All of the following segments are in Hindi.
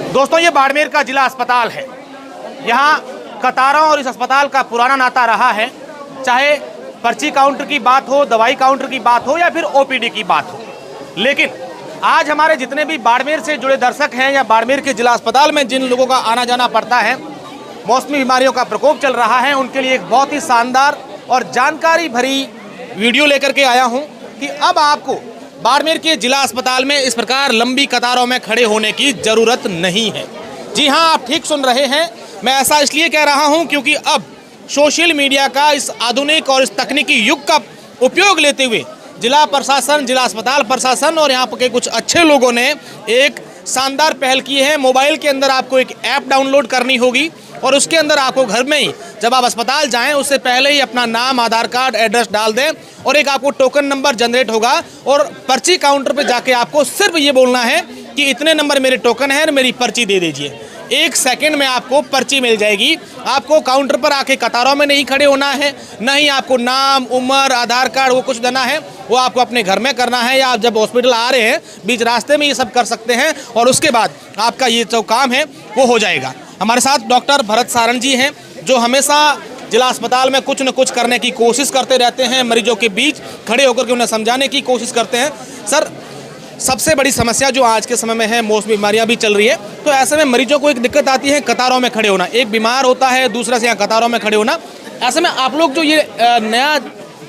दोस्तों, ये बाड़मेर का जिला अस्पताल है। यहाँ कतारों और इस अस्पताल का पुराना नाता रहा है, चाहे पर्ची काउंटर की बात हो, दवाई काउंटर की बात हो या फिर ओपीडी की बात हो। लेकिन आज हमारे जितने भी बाड़मेर से जुड़े दर्शक हैं या बाड़मेर के जिला अस्पताल में जिन लोगों का आना जाना पड़ता है, मौसमी बीमारियों का प्रकोप चल रहा है, उनके लिए एक बहुत ही शानदार और जानकारी भरी वीडियो लेकर के आया हूँ कि अब आपको बाड़मेर के जिला अस्पताल में इस प्रकार लंबी कतारों में खड़े होने की ज़रूरत नहीं है। जी हाँ, आप ठीक सुन रहे हैं। मैं ऐसा इसलिए कह रहा हूँ क्योंकि अब सोशल मीडिया का इस आधुनिक और इस तकनीकी युग का उपयोग लेते हुए जिला प्रशासन, जिला अस्पताल प्रशासन और यहाँ के कुछ अच्छे लोगों ने एक शानदार पहल की है। मोबाइल के अंदर आपको एक ऐप डाउनलोड करनी होगी और उसके अंदर आपको घर में ही जब आप अस्पताल जाएं उससे पहले ही अपना नाम, आधार कार्ड, एड्रेस डाल दें और एक आपको टोकन नंबर जनरेट होगा और पर्ची काउंटर पे जाके आपको सिर्फ ये बोलना है कि इतने नंबर मेरे टोकन है और मेरी पर्ची दे दीजिए। 1 सेकंड में आपको पर्ची मिल जाएगी। आपको काउंटर पर आके कतारों में नहीं खड़े होना है, न ही आपको नाम, उम्र, आधार कार्ड वो कुछ देना है, वो आपको अपने घर में करना है या आप जब हॉस्पिटल आ रहे हैं बीच रास्ते में ये सब कर सकते हैं और उसके बाद आपका ये जो काम है वो हो जाएगा। हमारे साथ डॉक्टर भरत सारण जी हैं जो हमेशा जिला अस्पताल में कुछ न कुछ करने की कोशिश करते रहते हैं, मरीजों के बीच खड़े होकर के उन्हें समझाने की कोशिश करते हैं। सर, सबसे बड़ी समस्या जो आज के समय में है, मौसमी बीमारियां भी चल रही है, तो ऐसे में मरीजों को एक दिक्कत आती है कतारों में खड़े होना। एक बीमार होता है, दूसरा से यहाँ कतारों में खड़े होना। ऐसे में आप लोग जो ये नया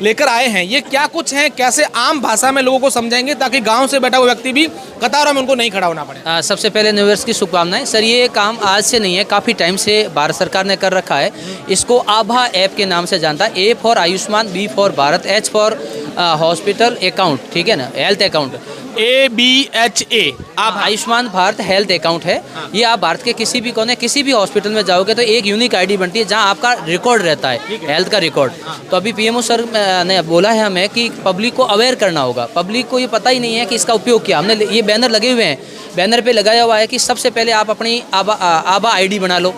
लेकर आए हैं, ये क्या कुछ हैं, कैसे आम भाषा में लोगों को समझाएंगे ताकि गांव से बैठा हुआ व्यक्ति भी कतारों में उनको नहीं खड़ा होना पड़े? सबसे पहले न्यू ईयर की शुभकामनाएं। सर, ये काम आज से नहीं है, काफ़ी टाइम से भारत सरकार ने कर रखा है। इसको आभा ऐप के नाम से जानता है। A for Ayushman, B for Bharat, H for hospital account, ठीक है ना, हेल्थ अकाउंट। ABHA आप आयुष्मान भारत हेल्थ अकाउंट है। ये आप भारत के किसी भी कोने, किसी भी हॉस्पिटल में जाओगे तो एक यूनिक आईडी बनती है जहां आपका रिकॉर्ड रहता है, हेल्थ का रिकॉर्ड। तो अभी पीएमओ सर ने बोला है हमें कि पब्लिक को अवेयर करना होगा। पब्लिक को ये पता ही नहीं है कि इसका उपयोग क्या। हमने ये बैनर लगे हुए हैं, बैनर पे लगाया हुआ है कि सबसे पहले आप अपनी आभा आईडी बना लो।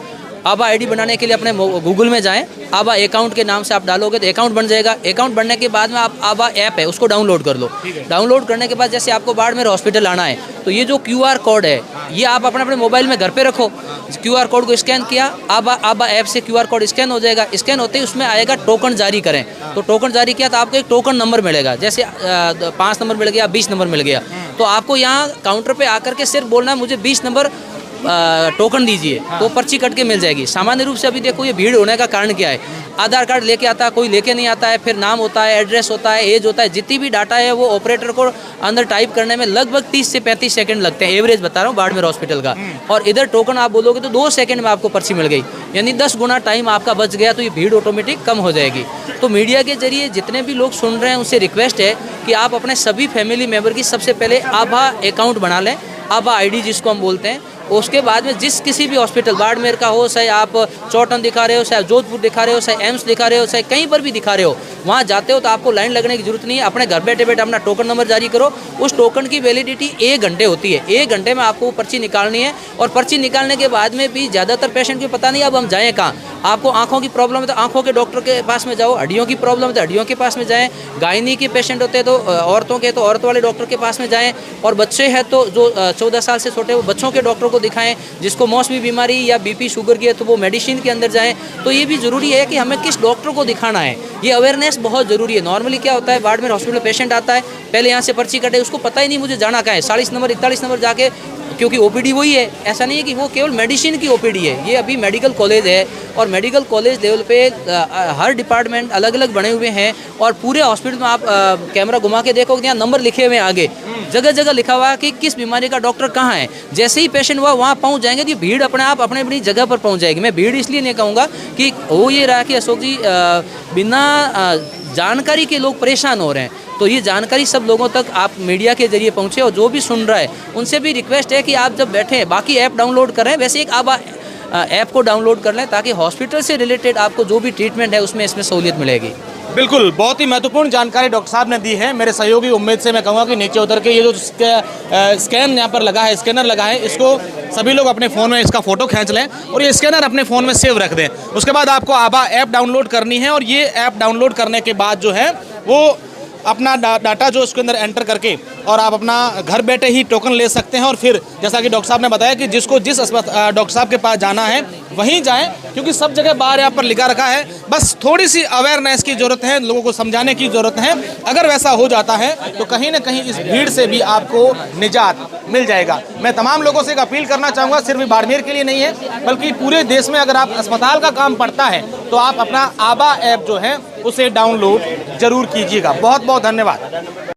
आभा आईडी बनाने के लिए अपने गूगल में जाएं, आभा अकाउंट के नाम से आप डालोगे तो अकाउंट बन जाएगा। अकाउंट बनने के बाद में आप आभा ऐप है उसको डाउनलोड कर लो। डाउनलोड करने के बाद जैसे आपको बाड़मेर हॉस्पिटल आना है तो ये जो QR कोड है ये आप अपने मोबाइल में घर पे रखो। QR कोड को स्कैन किया, आभा ऐप से QR कोड स्कैन हो जाएगा। स्कैन होते ही उसमें आएगा टोकन जारी करें, तो टोकन जारी किया तो आपको एक टोकन नंबर मिलेगा। जैसे 5 नंबर मिल गया, 20 नंबर मिल गया, तो आपको यहाँ काउंटर पर आकर के सिर्फ बोलना है मुझे 20 नंबर टोकन दीजिए, तो पर्ची कट के मिल जाएगी। सामान्य रूप से अभी देखो ये भीड़ होने का कारण क्या है, आधार कार्ड लेके आता है, कोई लेके नहीं आता है, फिर नाम होता है, एड्रेस होता है, एज होता है, जितनी भी डाटा है वो ऑपरेटर को अंदर टाइप करने में लगभग 30 से 35 सेकंड लगते हैं, एवरेज बता रहा हूँ बाड़मेर हॉस्पिटल का। और इधर टोकन आप बोलोगे तो 2 सेकंड में आपको पर्ची मिल गई, यानी 10 गुना टाइम आपका बच गया। तो ये भीड़ ऑटोमेटिक कम हो जाएगी। तो मीडिया के जरिए जितने भी लोग सुन रहे हैं उनसे रिक्वेस्ट है कि आप अपने सभी फैमिली मेम्बर की सबसे पहले आभा अकाउंट बना लें, आभा आईडी जिसको हम बोलते हैं। उसके बाद में जिस किसी भी हॉस्पिटल बाड़मेर का हो, चाहे आप चौटन दिखा रहे हो, चाहे जोधपुर दिखा रहे हो, चाहे एम्स दिखा रहे हो, चाहे कहीं पर भी दिखा रहे हो, वहाँ जाते हो तो आपको लाइन लगने की जरूरत नहीं है। अपने घर बैठे बैठे अपना टोकन नंबर जारी करो। उस टोकन की वैलिडिटी 1 घंटे होती है। 1 घंटे में आपको पर्ची निकालनी है और पर्ची निकालने के बाद में भी ज़्यादातर पेशेंट को पता नहीं अब हम जाएँ कहाँ। आपको आँखों की प्रॉब्लम है तो आँखों के डॉक्टर के पास में जाओ, हड्डियों की प्रॉब्लम है तो हड्डियों के पास में जाएँ, गायनी के पेशेंट होते हैं तो औरतों के तो औरत वाले डॉक्टर के पास में जाएँ, और बच्चे हैं तो जो 14 साल से छोटे वो बच्चों के डॉक्टर को दिखाएं। जिसको मौसमी बीमारी या BP शुगर की है तो वो मेडिसिन के अंदर जाएं। तो ये भी ज़रूरी है कि हमें किस डॉक्टर को दिखाना है, ये अवेयरनेस बहुत ज़रूरी है। नॉर्मली क्या होता है, बाड़मेर हॉस्पिटल पेशेंट आता है, पहले यहाँ से पर्ची कटे, उसको पता ही नहीं मुझे जाना कहाँ है, 40 नंबर 41 नंबर जाके, क्योंकि OPD वही है। ऐसा नहीं है कि वो केवल मेडिसिन की OPD है, ये अभी मेडिकल कॉलेज है और मेडिकल कॉलेज लेवल पे हर डिपार्टमेंट अलग अलग बने हुए हैं। और पूरे हॉस्पिटल में आप कैमरा घुमा के देखोगे यहाँ नंबर लिखे हुए हैं, आगे जगह जगह लिखा हुआ है कि किस बीमारी का डॉक्टर कहाँ है। जैसे ही पेशेंट हुआ वहाँ पहुँच जाएंगे तो भीड़ अपने आप अपने अपनी जगह पर पहुँच जाएगी। मैं भीड़ इसलिए नहीं कहूँगा कि हो ये रहा कि अशोक जी बिना जानकारी के लोग परेशान हो रहे हैं, तो ये जानकारी सब लोगों तक आप मीडिया के जरिए पहुँचे। और जो भी सुन रहा है उनसे भी रिक्वेस्ट है कि आप जब बैठें बाकी ऐप डाउनलोड करें, वैसे एक आभा ऐप को डाउनलोड कर लें ताकि हॉस्पिटल से रिलेटेड आपको जो भी ट्रीटमेंट है उसमें इसमें सहूलियत मिलेगी। बिल्कुल, बहुत ही महत्वपूर्ण जानकारी डॉक्टर साहब ने दी है। मेरे सहयोगी उम्मीद से मैं कहूँगा कि नीचे उतर के ये जो स्कैन यहाँ पर लगा है, स्कैनर लगा है, इसको सभी लोग अपने फ़ोन में इसका फ़ोटो खींच लें और ये स्कैनर अपने फ़ोन में सेव रख दें। उसके बाद आपको आभा ऐप डाउनलोड करनी है और ये ऐप डाउनलोड करने के बाद जो है वो अपना डाटा जो उसके अंदर एंटर करके और आप अपना घर बैठे ही टोकन ले सकते हैं। और फिर जैसा कि डॉक्टर साहब ने बताया कि जिसको जिस डॉक्टर साहब के पास जाना है वहीं जाएं, क्योंकि सब जगह बाहर यहाँ पर लिखा रखा है। बस थोड़ी सी अवेयरनेस की ज़रूरत है, लोगों को समझाने की ज़रूरत है। अगर वैसा हो जाता है तो कहीं ना कहीं इस भीड़ से भी आपको निजात मिल जाएगा। मैं तमाम लोगों से एक अपील करना चाहूँगा, सिर्फ बाड़मेर के लिए नहीं है बल्कि पूरे देश में अगर आप अस्पताल का काम पड़ता है तो आप अपना आबा ऐप जो है उसे डाउनलोड जरूर कीजिएगा। बहुत बहुत धन्यवाद।